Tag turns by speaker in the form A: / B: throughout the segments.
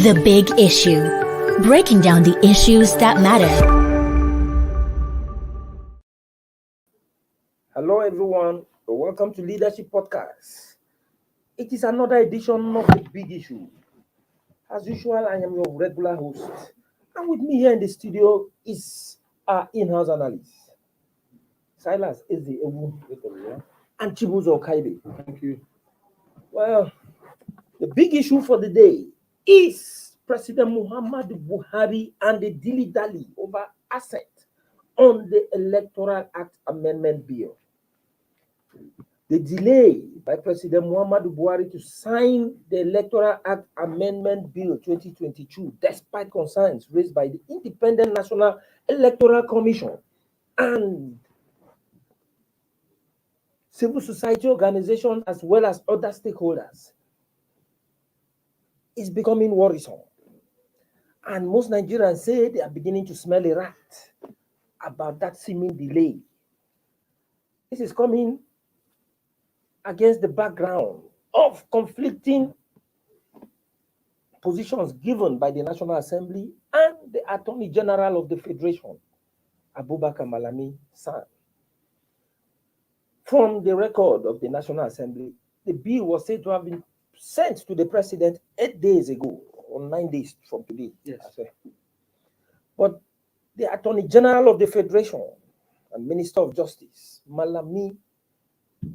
A: The Big Issue. Breaking down the issues that matter.
B: Hello everyone, welcome to Leadership Podcast. It is another edition of The Big Issue. As usual, I am your regular host. And with me here in the studio is our in-house analyst, Silas Eze Ewu and Chibuzo Kaibe.
C: Thank you.
B: Well, the big issue for the day is President Muhammadu Buhari and the Dilly-dally over Assent on the Electoral Act Amendment Bill. The delay by President Muhammadu Buhari to sign the Electoral Act Amendment Bill 2022, despite concerns raised by the Independent National Electoral Commission and civil society organizations, as well as other stakeholders, is becoming worrisome. And most Nigerians say they are beginning to smell a rat about that seeming delay. This is coming against the background of conflicting positions given by the National Assembly and the Attorney General of the Federation, Abubakar Malami San. From the record of the National Assembly, the bill was said to have been sent to the President 8 days ago, or 9 days from today.
C: Yes.
B: But the Attorney General of the Federation and Minister of Justice, Malami,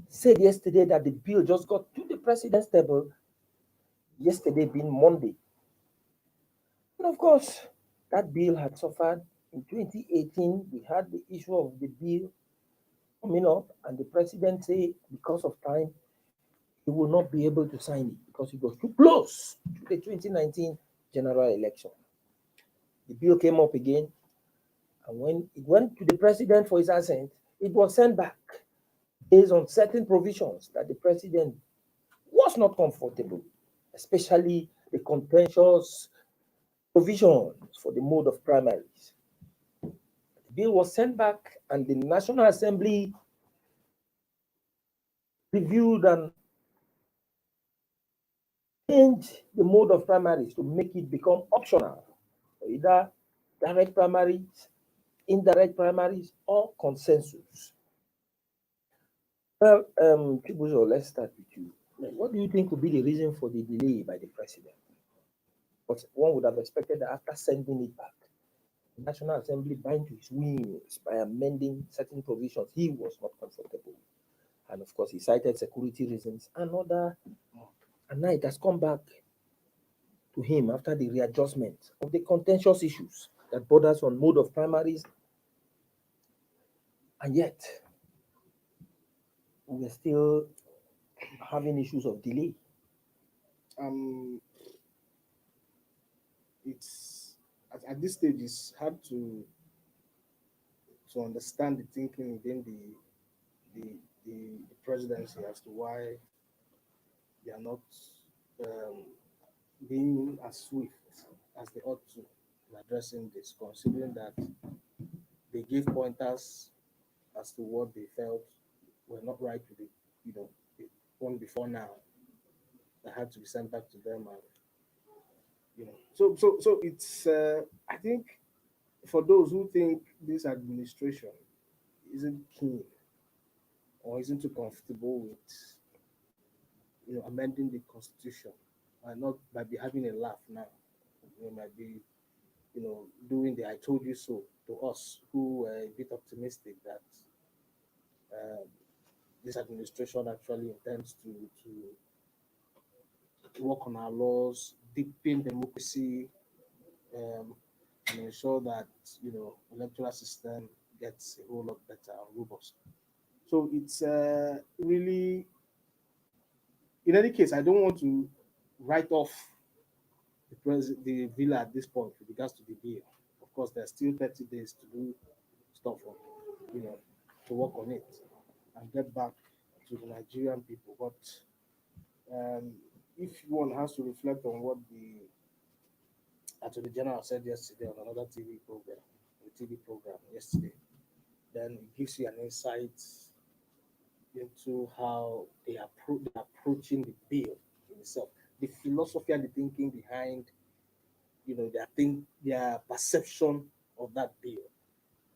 B: said yesterday that the bill just got to the President's table, yesterday being Monday. And of course, that bill had suffered. In 2018, we had the issue of the bill coming up, and the President said because of time, he will not be able to sign it because it was too close to the 2019 general election. The bill came up again, and when it went to the President for his assent, it was sent back based on certain provisions that the President was not comfortable, especially the contentious provisions for the mode of primaries. The bill was sent back, and the National Assembly reviewed and changed the mode of primaries to make it become optional, either direct primaries, indirect primaries, or consensus. Well, Chibuzo, let's start with you. What do you think would be the reason for the delay by the President? But one would have expected that after sending it back, the National Assembly bind to his wings by amending certain provisions he was not comfortable with. And of course, he cited security reasons and now it has come back to him after the readjustment of the contentious issues that borders on mode of primaries. And yet, we're still having issues of delay.
C: It's at this stage it's hard to understand the thinking within the presidency as to why they are not being as swift as they ought to in addressing this, considering that they gave pointers as to what they felt were not right with the one before now that had to be sent back to them, and so it's I think for those who think this administration isn't keen or isn't too comfortable with amending the constitution, and not might be having a laugh now. Might be doing the "I told you so" to us who were a bit optimistic that this administration actually intends to work on our laws, deepen democracy, and ensure that electoral system gets a whole lot better and robust. So it's really, in any case, I don't want to write off the bill at this point with regards to the bill. Of course, there's still 30 days to do stuff on, to work on it and get back to the Nigerian people. But if one has to reflect on what the Attorney General said yesterday on another TV program yesterday, then it gives you an insight into how they are approaching the bill in itself, the philosophy and the thinking behind their perception of that bill.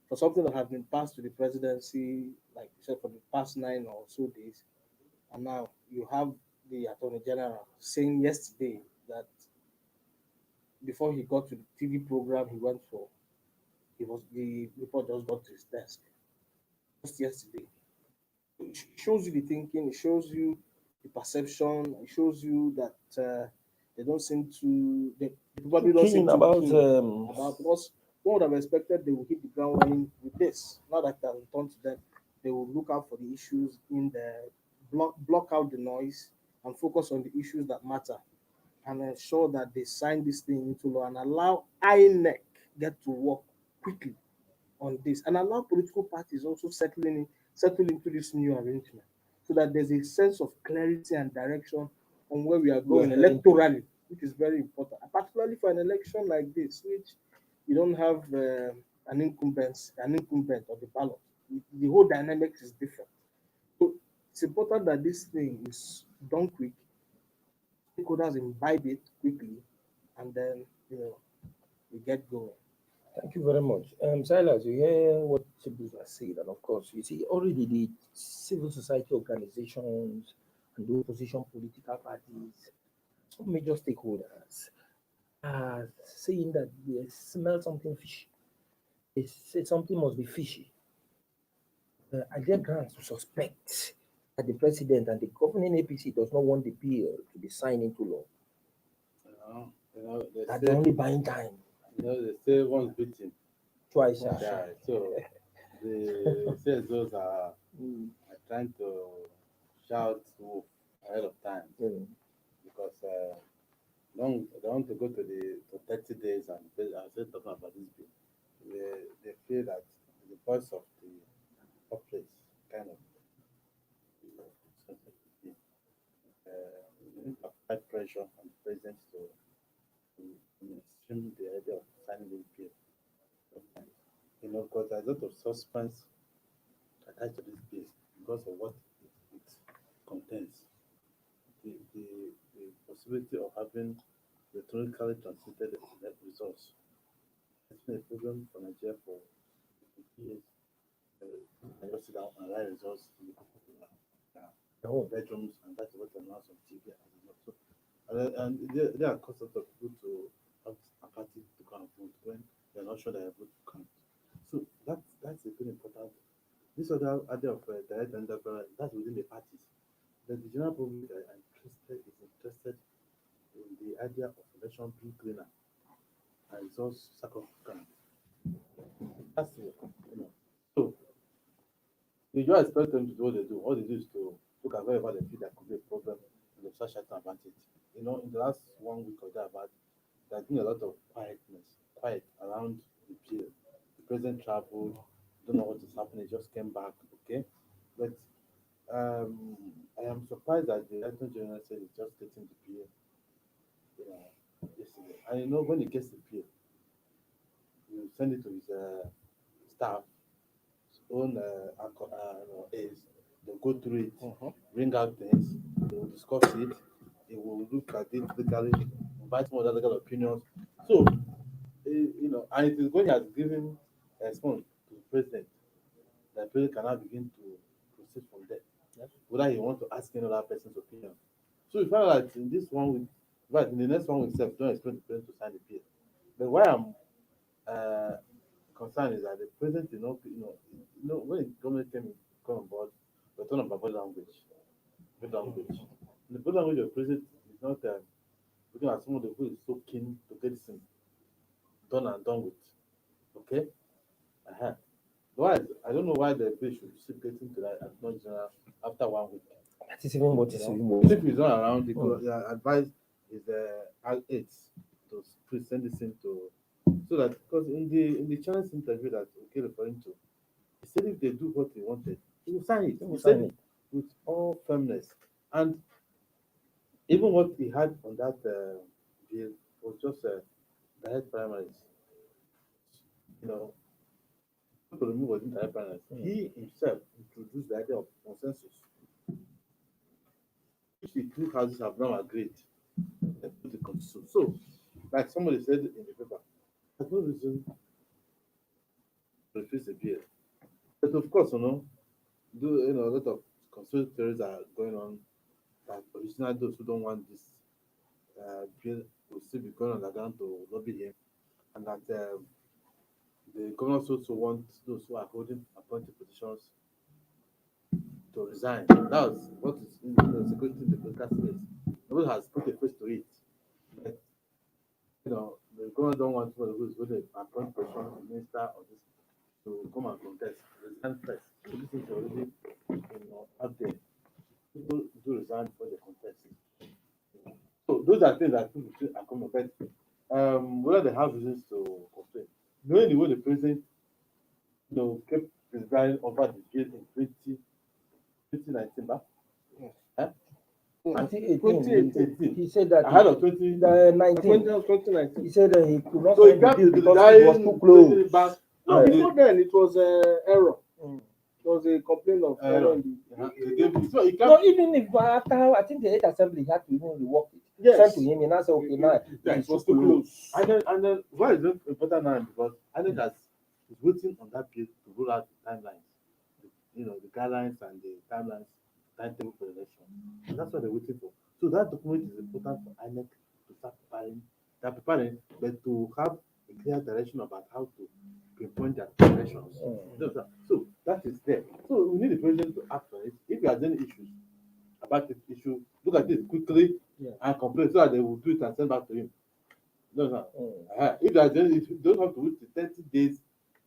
C: For something that has been passed to the presidency, like you said, for the past 9 or so days, and now you have the Attorney General saying yesterday that before he got to the TV program he went for, the report just got to his desk just yesterday. It shows you the thinking, it shows you the perception, it shows you that they probably don't seem
B: Keen
C: too
B: about
C: keen about, because one would have expected they will hit the ground running with this. Now that it has returned to them, they will look out for the issues in the block out the noise and focus on the issues that matter, and ensure that they sign this thing into law and allow INEC get to work quickly on this, and allow political parties also settle into this new arrangement, so that there's a sense of clarity and direction on where we are going electorally, which is very important, particularly for an election like this, which you don't have an incumbent on the ballot. The whole dynamics is different. So it's important that this thing is done quick, stakeholders imbibe it quickly, and then we get going.
B: Thank you very much. Silas, you hear what Chibuza said, and of course, you see already the civil society organizations and the opposition political parties, some major stakeholders are saying that they smell something fishy. They say something must be fishy. Are there grounds to suspect that the president and the governing APC does not want the bill to be signed into law? That they're only buying time.
D: They say once beaten,
B: Twice.
D: yeah. So the say those are trying to shout wolf ahead of time because they want to go to 30 days and say talking about this bill. They feel that the voice of the populace kind of apply pressure on the president to stream the idea of signing the bill. Because there's a lot of suspense attached to this bill because of what it contains. The possibility of having electronically transmitted results. It's been a problem for Nigeria for years. I just sit down and write results in the bedrooms, and that's what announced on TV. So, and there are concept of people to have apathy to come and vote when they're not sure their vote will count. So that's a very important. This other idea of direct and indirect, that's within the parties. The general public is interested in the idea of election being cleaner and results circumscribed. That's it. So you just expect them to do what they do. All they do is to look at wherever they feel there could be a problem and they start shouting about it. In the last 1 week or thereabout, there's been a lot of quiet around the bill. The president traveled, don't know what is happening, he just came back, okay? But I am surprised that the Attorney General said he's just getting the bill yesterday. And when he gets the bill, you send it to his staff, his own aides. They'll go through it, bring out things, they will discuss it, they will look at it legally, invite more legal opinions. So, and it is going to given a response to the president. The president cannot begin to proceed from there. Whether he wants to ask any other person's opinion. So we found that in this 1 week, right, in the next 1 week, don't expect the president to sign the bill. But why I'm concerned is that the president did not, when the government came on board, we're talking about body language. Body language. And the body language of the president is not looking at someone who is so keen to get this thing done and done with. Okay? Why? I don't know why the bill should still get into that Attorney General after 1 week.
B: That is even what is even worse.
D: If he's not around, the advice is aides to present this thing to, so that, because in the challenge interview that okay referring to, he said if they do what they wanted, he will sign it. He said it with all firmness, and even what he had on that bill was just direct primaries. To remove was in direct primaries. He himself introduced the idea of consensus, which the two houses have now agreed. So like somebody said in the paper, there's no reason to refuse the bill. But of course, a lot of conspiracy theories are going on that originally those who don't want this bill will still be going on the ground to lobby him, and that the governors also want those who are holding appointed positions to resign. That was what is in the security in the political space. Nobody has put a face to it. But, the government don't want somebody who is going to appoint position, minister or this to come and contest. Resign first. So this is already out there. People do resign before they contest. So those are things that people are coming up. But whether they have reasons to complain. Knowing the way the president kept presiding over the bill in 2019, back.
C: Yes.
D: Huh?
B: 2018, he said that
D: Ahead of 20.
B: 19.
C: 2019.
B: He said that he could not
D: So
B: sign
D: he
B: the
D: kept
B: bill because it was too close.
D: back.
C: No, before then it was error.
B: Mm.
C: There was a complaint of error. In
D: So he
B: No,
D: kept.
B: even if after I think the 8th assembly had to even rework it.
C: Yes.
B: Sent to him, and I said, okay, now
C: it was too close.
D: And then why is it important now? Because INEC is waiting on that bill to roll out the timelines, the guidelines and the timelines, timetable for the election. And that's what they're waiting for. So that document is important for INEC to start preparing. They're preparing, but to have a clear direction about how to pinpoint their elections. So that is there. So we need the president to act on it. If there are any issues about this issue, look at it quickly and complain so that they will do it and send back to him. If there are any issues, you don't have to wait 30 days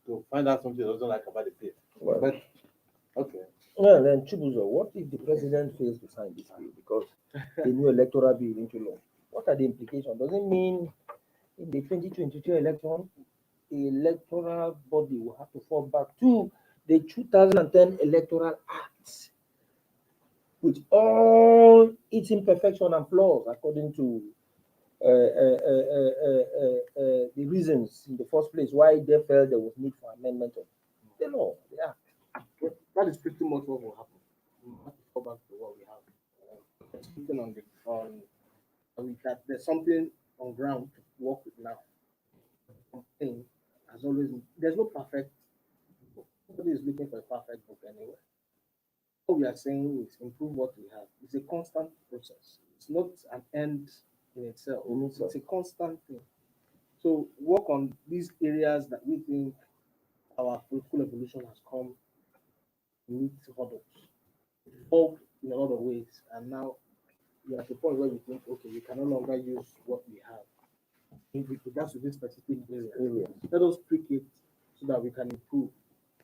D: to find out something he doesn't like about the bill.
B: Well,
D: But okay.
B: well, then Chibuzo, what if the president fails to sign this bill because the new electoral bill into law? What are the implications? Does it mean in the 2022 election, the electoral body will have to fall back to the 2010 Electoral Act with all its imperfection and flaws, according to the reasons in the first place why they felt there was need for amendment of the law, the act.
C: But that is pretty much what will happen. We have to go back to what we have. Speaking on that, there's something on ground to work with now. Something as always, there's no perfect book. Nobody is looking for a perfect book anywhere. What we are saying is improve what we have. It's a constant process. It's not an end in itself. It's a constant thing. So work on these areas that we think our political evolution has come to meet hurdles. Evolved in a lot of ways, and now we are at the point where we think, okay, we can no longer use what we have in regards to this specific area. Let us tweak it so that we can improve.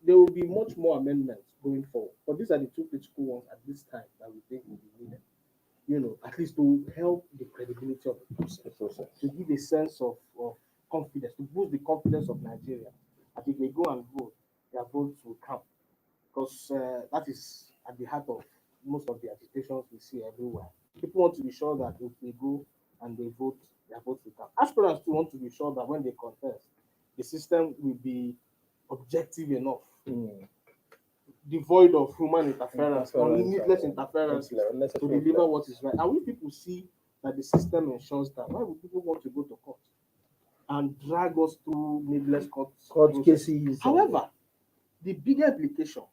C: There will be much more amendments going forward, but these are the two critical ones at this time that we think will be needed. At least to help the credibility of the process, to give a sense of confidence, to boost the confidence of Nigeria. That if they go and vote, their votes will count, because that is at the heart of most of the agitations we see everywhere. People want to be sure that if they go and they vote, their votes will count. Aspirants too want to be sure that when they contest, the system will be objective enough, devoid of human interference or needless interference to deliver what is right. And when people see that the system ensures that, why would people want to go to court and drag us through needless court
B: cases?
C: However, the bigger implication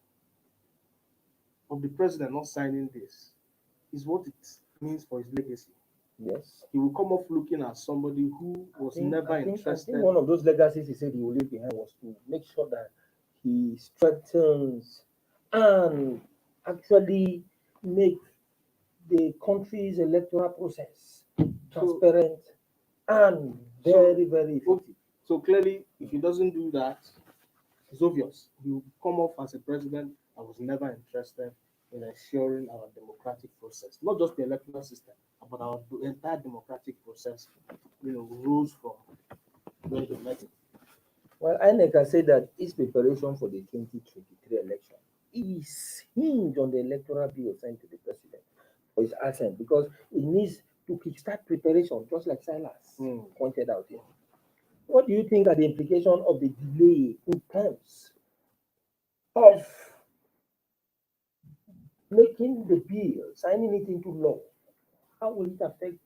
C: of the president not signing this is what it means for his legacy.
B: Yes.
C: He will come off looking at somebody who was never interested.
B: I think one of those legacies he said he will leave behind was to make sure that he strengthens and actually make the country's electoral process transparent and very, very effective.
C: So clearly, if he doesn't do that, it's obvious. He will come off as a president that was never interested in ensuring our democratic process, not just the electoral system, but our entire democratic process, rose from where he met it.
B: Well, INEC has said that its preparation for the 2023 election is hinged on the electoral bill sent to the president for his assent, because it needs to kickstart preparation, just like Silas pointed out here. What do you think are the implications of the delay in terms of making the bill, signing it into law? How will it affect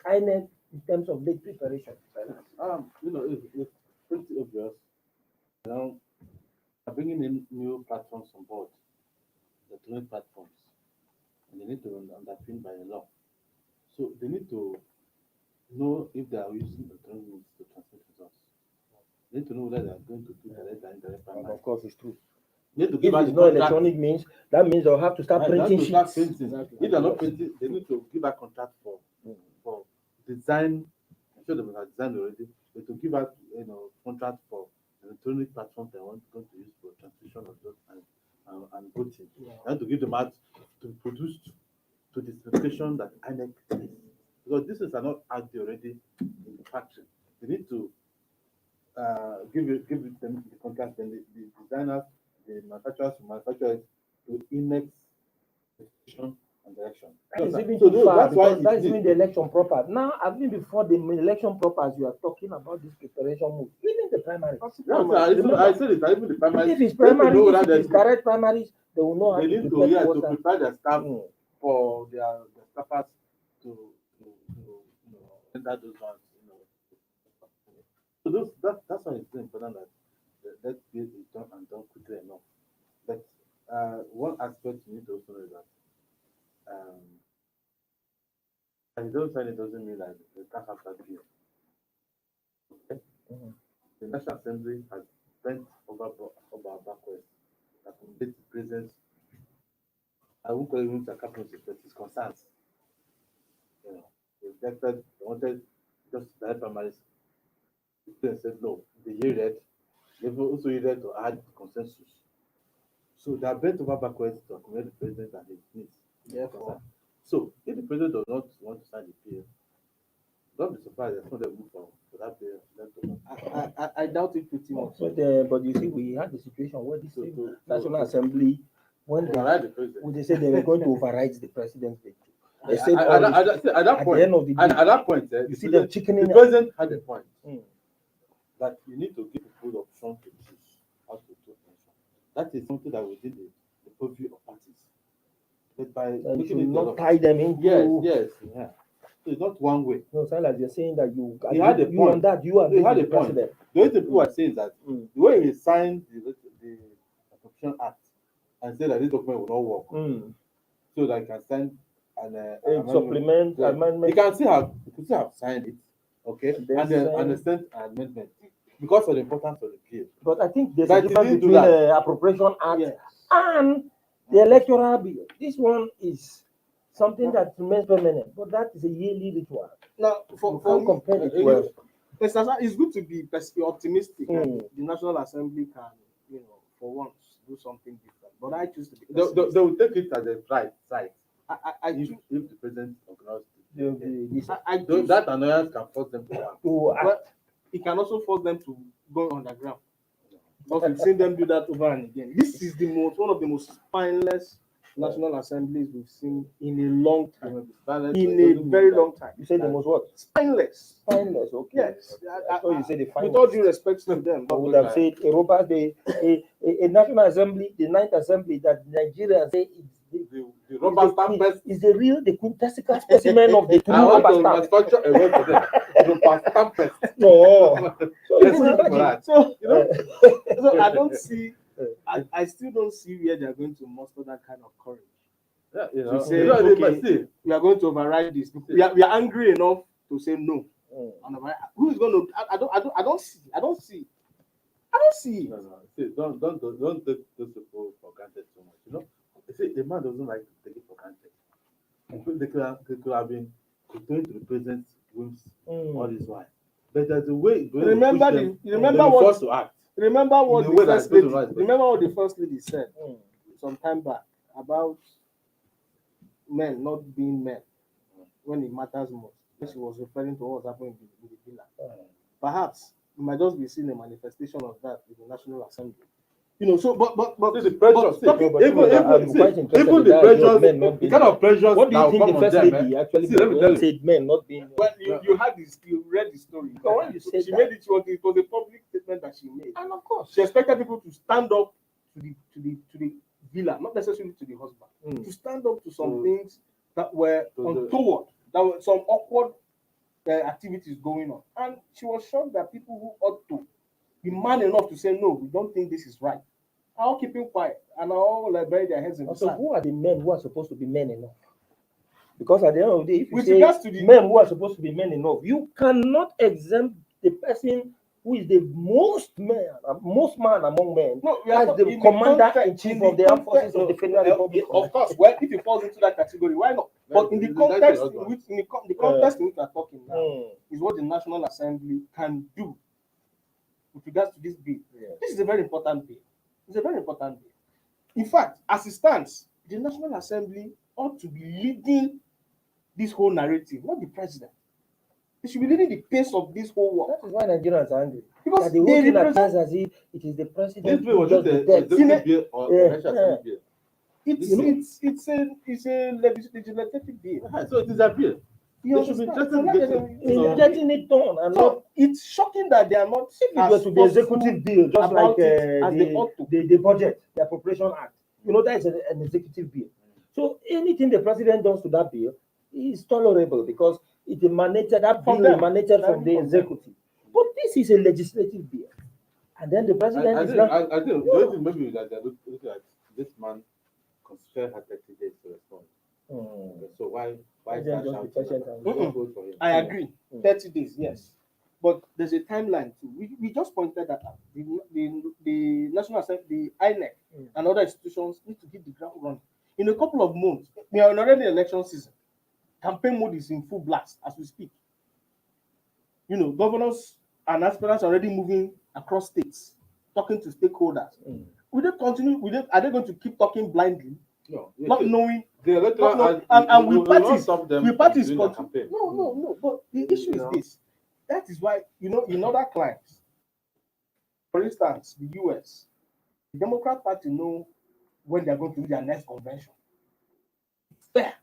B: INEC in terms of late preparation?
D: It's pretty obvious. Now, bringing in new platforms on board, electronic platforms, and they need to be underpinned by the law. So they need to know if they are using electronic means to transmit results. They need to know whether they are going to do direct and indirect
B: And
D: primary.
B: of course, it's true.
D: They need to
B: If
D: give out
B: it's
D: the
B: not
D: contract.
B: electronic means, that means they'll have to start
D: They have
B: printing
D: to start
B: sheets.
D: printing.
C: Exactly.
D: If they're not
B: Yes.
D: printing, they need to give out contract for design. I'm sure they will have designed already. But to give out contract for electronic platforms they want going to use for transmission of those and voting.
C: Yeah.
D: They have to give them out to produce to the specification that INEC is. Because these things are not out there already in the factory. They need to give them the contract, and the designers, the manufacturers to manufacture it to INEC specification and direction.
B: That is even
D: So
B: too far
D: that's why
B: because that is
D: it
B: even the election proper. Now, even before the election proper, as you are talking about this preparation move, even the primary.
D: Yeah, so I said it. Even the primary.
B: If it's
D: they need to
B: primary,
D: know
B: if
D: whether
B: it is direct primaries, they will know how
D: they
B: to
D: need
B: prepare
D: to
B: towards that.
D: prepare their staff
B: Mm.
D: for their staffers to enter those ones. So that's why it's very important that bill is done and done quickly enough. But one aspect you need to also know is that and you don't sign it doesn't mean that the can't have that bill. Okay?
B: Mhm.
D: The National Assembly has bent over backwards to accommodate the president's, I won't call it even cabinet, but his concerns. They rejected, they wanted just direct primaries. The president said no, they yielded. They've also yielded to add consensus. So they are bent over backwards to accommodate the president and his needs.
C: Therefore,
D: So if the president does not want to sign the bill, don't be surprised if they move for that bill.
C: I doubt it pretty much.
B: But you see, we had the situation where the same National Assembly, when
D: Override the president.
B: when they said they were going to override the president's veto, they said
D: At
B: all
D: that
B: this-
D: at that
B: at
D: point,
B: the end of the day,
D: at that point,
B: you see them chickening
D: the
B: out.
D: president had a point
B: Mm.
D: that you need to give people the option to choose how to do things. That is something that within the purview of parties. But by
B: And you
D: making
B: should
D: it
B: not
D: not
B: tie them into.
D: yes, yeah. So it's not one way.
B: No, Silas, you're saying that you
D: had a
B: you
D: point.
B: on that, you are
D: He had
B: the
D: a point.
B: president.
D: The only thing people are saying is that
B: Mm.
D: the way he signed the Appropriation Act and said that this document will not work,
B: Mm.
D: so that he can sign an
B: Supplement,
D: Yeah.
B: amendment.
D: He could still have signed it, okay,
B: And then
D: and then
B: sign-
D: understand an amendment because of the importance of the bill.
B: But I think there's
D: But
B: a
D: he
B: difference
D: didn't do
B: between
D: that.
B: the Appropriation Act
C: Yes.
B: and the Electoral Bill. This one is something that remains permanent, but that is a yearly ritual.
C: Now,
B: You
C: for
B: can't
C: me,
B: compare the two.
C: it's good to be optimistic that
B: Mm.
C: the National Assembly can, for once, do something different. But I choose to be
D: They
C: pessimistic.
D: will take it as a right.
C: I
D: If
C: choose-
D: the president organizes
C: I choose-
D: that annoyance can force them to act.
B: to act.
C: Well, it can also force them to go underground. Because we've seen them do that over and again. This is one of the most spineless National Assemblies we've seen in a long time. In a very long time.
B: You say the most what?
C: Spineless.
B: Spineless, okay.
C: Yes.
B: I thought you said the
C: With
B: finest.
C: all due respect to them.
B: I would have said a National Assembly, the Ninth Assembly that Nigeria say
D: The rubber stampers.
B: is the quintessential specimen of the true
D: I want
B: rubber
D: to
B: stamp.
D: manufacture a word for them. Rubber stampers.
B: No. So
D: Let's
B: you
D: look for
B: imagine.
D: that.
C: So, so I don't see, I still don't see where they're going to muster that kind of courage.
D: Yeah,
C: To say,
D: but
C: okay,
D: see,
C: we are going to override this. We are angry enough to say no.
B: Mm.
C: And who is going to? I don't see.
D: no. See, don't take those people for granted so much. You see, a man doesn't like to take it for granted. They could have been going to the president's whims all this while. But there's a way.
C: Remember what
D: In a way that's going to rise, but-
C: Remember what the first lady said
B: Mm.
C: some time back about men not being men when it matters most. She was referring to what was happening in the villa. Perhaps we might just be seeing a manifestation of that in the National Assembly. So but
D: See, the pressure. See,
C: talking-
B: but I'm quite interested
D: even
B: in
D: the
B: that idea
D: pressures,
B: of men not
D: the
B: being
D: kind of pressures
B: What do
D: that
B: you
D: will
B: think
D: come
B: the
D: on
B: first
D: them,
B: lady actually
D: See, let me tell you.
B: said men not being?
C: well, you read the story.
B: But when you said
C: She
B: that-
C: made it was a public statement that she made.
B: And of course.
C: She expected people to stand up to the villa, not necessarily to the husband, to stand up to some things that were
D: To the-
C: untoward, that were some awkward activities going on. And she was shocked that people who ought to be man enough to say, no, we don't think this is right, are all keeping quiet and are all like bury their heads in the
B: Also,
C: sand.
B: who are the men who are supposed to be men enough? Because at the end of the day, if you
C: With
B: say
C: regards to the
B: men who are supposed to be men enough, you cannot exempt the person who is the most man among men,
C: no, we
B: as
C: are
B: the
C: in
B: commander in chief of the armed forces of the Federal Republic.
C: Of course, well, if it falls into that category, why not? But in the context in which the context in which we are talking now is what the National Assembly can do with regards to this bill.
B: Yes.
C: This is a very important bill. It's a very important bill. In fact, as it stands, the National Assembly ought to be leading this whole narrative, not the president. They should be leading the pace of this whole work.
B: That is why Nigerians are angry.
C: Because
B: That the whole
C: they
B: thing
C: represent
B: appears as if it is the
D: This
B: president
D: bill
B: who
D: was
B: does
D: it
B: the
D: a
B: death.
D: executive bill or
B: Yeah,
D: a national assembly bill?
C: it's a legislative bill.
D: So it is a bill.
C: You
D: They should be
C: understand?
D: interested
C: So
D: in
B: In getting it done, and not
C: so it's shocking that they are not
B: if it were to be executive bill, just like
C: about it as they ought to.
B: the budget, the appropriation act. You know, that is an executive bill. So anything the president does to that bill is tolerable because it emanated, that
C: From
B: bill
C: them.
B: emanated from the
C: From them.
B: executive. But this is a legislative bill. And then the president
D: I
B: is
D: think
B: not.
D: the only thing maybe that they're looking at this man constitution had 30 days to respond. So why
B: Why
D: is
B: then
D: that
B: just be
D: shouting?
B: patient and
D: Don't
C: Mm-mm.
D: vote for him.
C: I agree. 30 days, yes. But there's a timeline too. We just pointed that out. The National Assembly, the INEC, and other institutions need to hit the ground running. In a couple of months, we are already in election season. Campaign mode is in full blast as we speak. You know, governors and aspirants are already moving across states, talking to stakeholders. Will they continue? Are they going to keep talking blindly,
D: No,
C: not knowing?
D: the electoral
C: not-
D: act
C: and
D: will
C: with
D: not
C: parties,
D: stop them
C: with
D: from
C: parties
D: doing their
C: continue.
D: campaign.
C: No. But the issue is this. That is why, in other climes, for instance, the US, the Democrat Party know when they're going to do their next convention. It's there.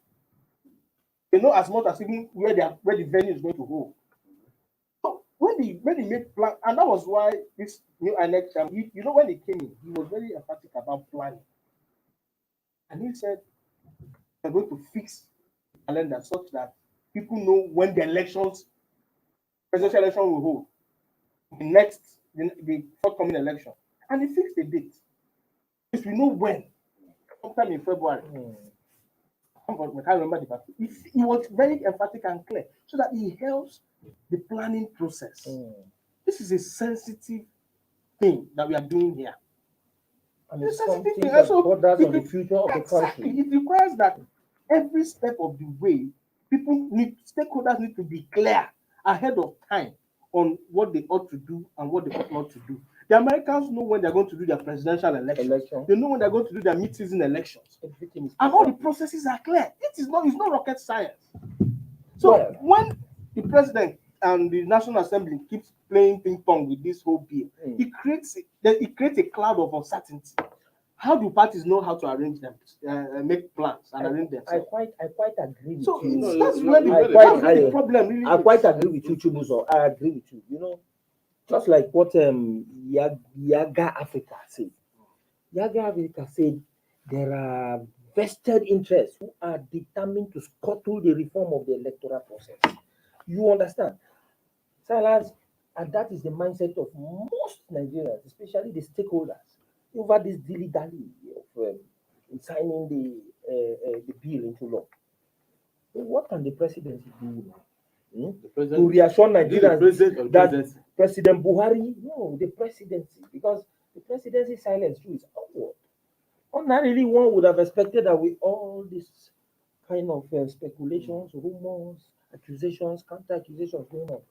C: They know as much as even where the venue is going to hold. So when they make plan, and that was why this new INEC chairman, when he came in, he was very emphatic about planning. And he said they're going to fix the calendar such that people know when the presidential election will hold. The forthcoming election. And he fixed the date. Because we know when. Sometime in February. I can't remember the party. He was very emphatic and clear so that he helps the planning process. This is a sensitive thing that we are doing here.
B: And
C: It's
B: it's
C: sensitive
B: something
C: thing.
B: that
C: So
B: borders on the future of the
C: exactly.
B: country.
C: It requires that every step of the way, stakeholders need to be clear ahead of time on what they ought to do and what they ought not to do. The Americans know when they're going to do their presidential elections. They know when they're going to do their mid-season elections.
B: Everything is
C: And all the processes are clear. It's not rocket science. So when the president and the National Assembly keeps playing ping pong with this whole bill, it creates a cloud of uncertainty. How do parties know how to arrange them, make plans and arrange themselves?
B: I quite agree with
C: So
B: you.
C: that's really the problem. Really,
B: I quite agree with you, Chibuzo. I agree with you. Just like what Yaga Africa said. Yaga Africa said there are vested interests who are determined to scuttle the reform of the electoral process. You understand? Silence, and that is the mindset of most Nigerians, especially the stakeholders, over this dilly-dally of signing the bill into law. So what can the presidency do now? To reassure Nigerians that President Buhari, the presidency, because the presidency silence too is upward. Ordinarily, one would have expected that with all this kind of speculations, rumors, accusations, counter-accusations going on,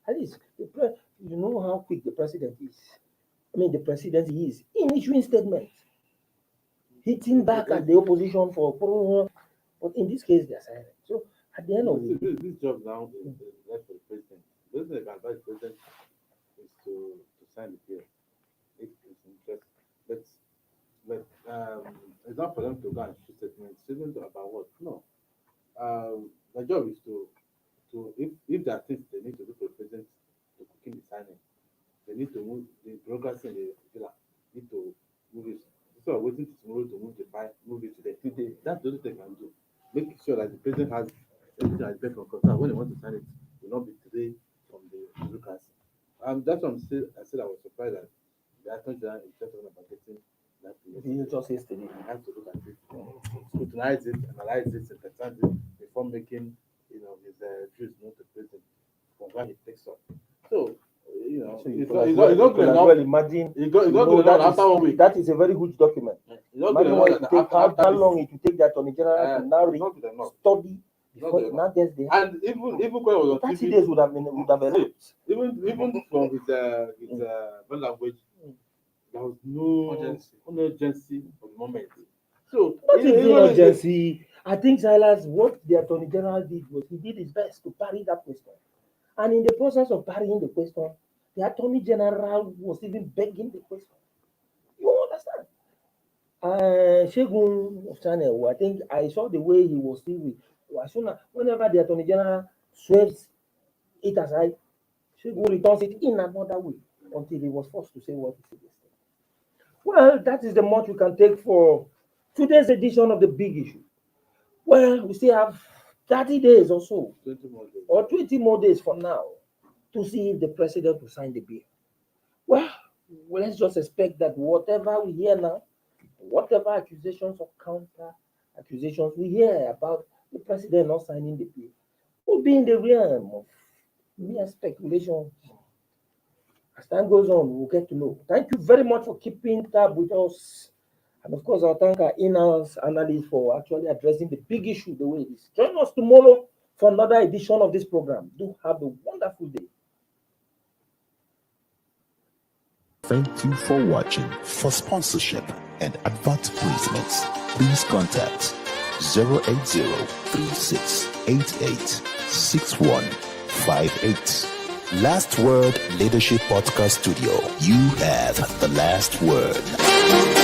B: at least you know how quick the president is. I mean, the presidency is in issuing statements, hitting back at the opposition but in this case, they are silent. So at the end of the day,
D: this job now is left for the president. The only thing I can advise the president is to sign the bill. It's interesting. But it's not for them to go and shoot statements. Statements about what? No. My job is to if there are things they need to do for the president to quickly be signing, they need to move the bureaucracy in the villa, need to move it. Instead of waiting till tomorrow to move the file, move it today. That's the only thing they can do. Make sure that the president has everything at the back of control. When they want to sign it, not be delayed from the bureaucracy. That's what I said I was surprised that the Attorney General is just talking about getting that
B: You just yesterday.
D: I have to look at it, scrutinize it, analyze it, synthesize it before making, his views known to the president from where he takes up. So,
B: So
D: it's
B: you
D: not
B: can
D: good
B: as
D: enough.
B: well imagine.
D: It's not
B: You
D: good
B: know,
D: enough
B: that
D: after 1 week.
B: That is a very huge document.
D: It's not good
B: Imagine
D: enough
B: what it
D: that
B: take,
D: after
B: how
D: this-
B: long it will take the Attorney General to now
D: it's
B: read,
D: not good enough.
B: study,
D: It's not
B: before
D: good
B: it
D: enough.
B: now gets there.
D: And even when it was on
B: 30
D: TV,
B: days would have helped.
D: even from his body language, there was no urgency for the moment. So
B: What is
D: even
B: the urgency? I think Silas, what the Attorney General did was he did his best to parry that question. And in the process of parrying the question, the Attorney General was even begging the question. You understand? Shegun of Channel, I think I saw the way he was still with. As soon as, whenever the Attorney General swerves it aside, Shegun returns it in another way until he was forced to say what he said yesterday. Well, that is the much we can take for today's edition of the big issue. Well, we still have 30 days or so,
D: 20 more days.
B: or 20 more days from now, to see if the president will sign the bill. Well, let's just expect that whatever we hear now, whatever accusations or counter accusations we hear about the president not signing the bill, will be in the realm of mere speculation. As time goes on, we'll get to know. Thank you very much for keeping tab with us. And of course, I'll thank our in-house analysts for actually addressing the big issue the way it is. Join us tomorrow for another edition of this program. Do have a wonderful day.
E: Thank you for watching. For sponsorship and advert placements, please contact 080-3688-6158. Last Word Leadership Podcast Studio. You have the last word.